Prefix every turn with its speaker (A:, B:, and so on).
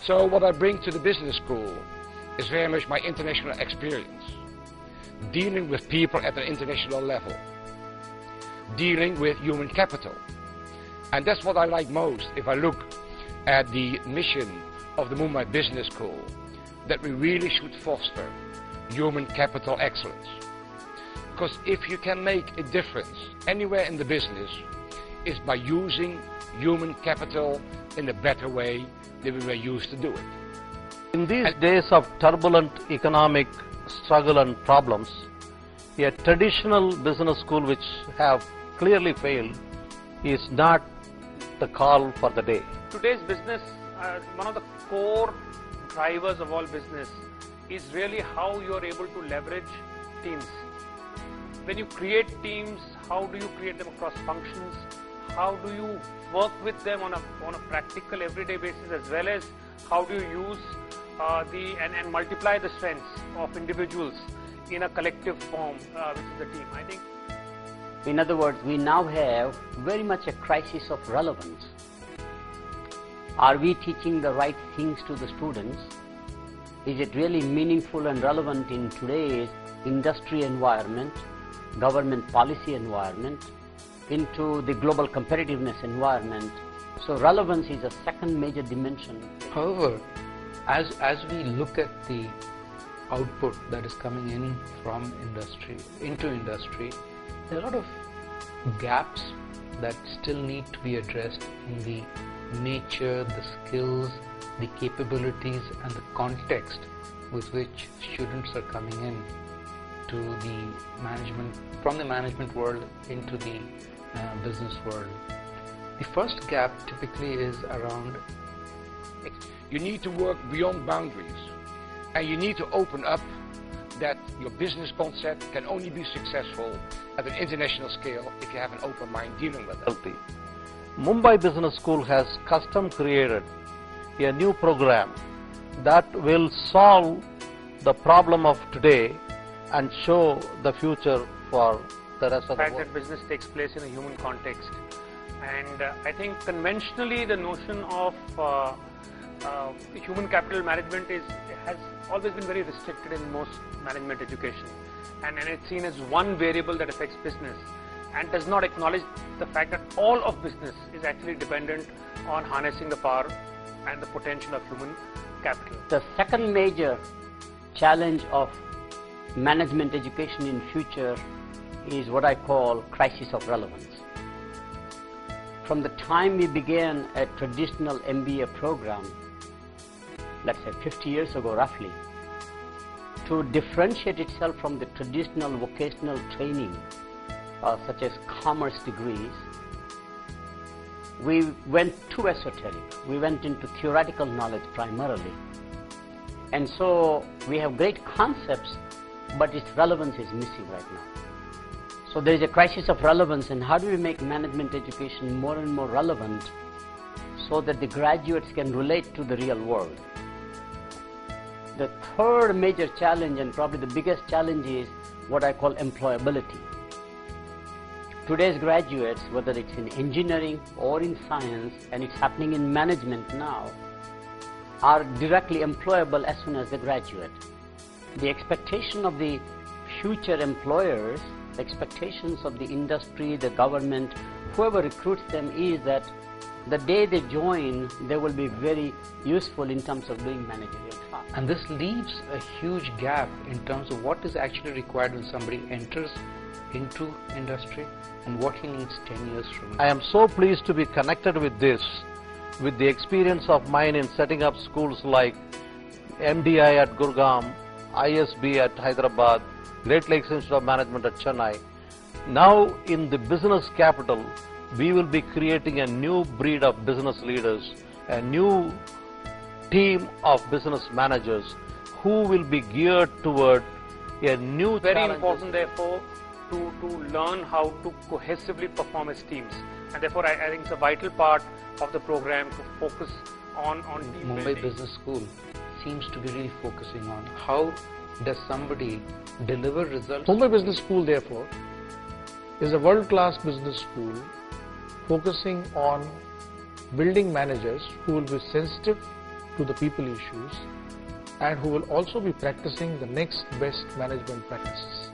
A: So what I bring to the business school is very much my international experience, dealing with people at an international level, dealing with human capital. And that's what I like most if I look at the mission of the Mumbai Business School, that we really should foster human capital excellence. Because if you can make a difference anywhere in the business, it's by using human capital in a better way than we were used to do it.
B: In these days of turbulent economic struggle and problems, a traditional business school which have clearly failed is not the call for the day.
C: Today's business, one of the core drivers of all business is really how you are able to leverage teams. When you create teams, how do you create them across functions? How do you work with them on a practical everyday basis, as well as how do you use and multiply the strengths of individuals in a collective form, which is the team. I think.
D: In other words, we now have very much a crisis of relevance. Are we teaching the right things to the students? Is it really meaningful and relevant in today's industry environment, government policy environment, into the global competitiveness environment? So relevance is a second major dimension.
E: However, as we look at the output that is coming in from industry, into industry, there are a lot of gaps that still need to be addressed in the nature, the skills, the capabilities and the context with which students are coming in to the management, from the management world into the business world. The first gap typically is around.
A: You need to work beyond boundaries, and you need to open up that your business concept can only be successful at an international scale if you have an open mind dealing with it.
B: Mumbai Business School has custom created a new program that will solve the problem of today and show the future for the rest of the world.
C: The fact that business takes place in a human context, and I think conventionally the notion of human capital management has always been very restricted in most management education, and it's seen as one variable that affects business, and does not acknowledge the fact that all of business is actually dependent on harnessing the power and the potential of human capital.
D: The second major challenge of management education in future is what I call crisis of relevance. From the time we began a traditional MBA program, let's say 50 years ago roughly, to differentiate itself from the traditional vocational training such as commerce degrees, we went too esoteric. We went into theoretical knowledge primarily. And so we have great concepts, but its relevance is missing right now. So there is a crisis of relevance, and how do we make management education more and more relevant so that the graduates can relate to the real world? The third major challenge, and probably the biggest challenge, is what I call employability. Today's graduates, whether it's in engineering or in science, and it's happening in management now, are directly employable as soon as they graduate. The expectation of the future employers, the expectations of the industry, the government, whoever recruits them, is that the day they join, they will be very useful in terms of doing managerial tasks.
E: And this leaves a huge gap in terms of what is actually required when somebody enters into industry and what he needs 10 years from now.
B: I am so pleased to be connected with this, with the experience of mine in setting up schools like MDI at Gurgaon, ISB at Hyderabad, Great Lakes Institute of Management at Chennai. Now in the business capital, we will be creating a new breed of business leaders, a new team of business managers who will be geared toward a new
C: Very
B: challenges.
C: important, therefore, to learn how to cohesively perform as teams. And therefore, I think it's a vital part of the program to focus on team
E: Mumbai
C: building.
E: Business School seems to be really focusing on how does somebody deliver results.
F: Mumbai Business School, therefore, is a world-class business school focusing on building managers who will be sensitive to the people issues and who will also be practicing the next best management practices.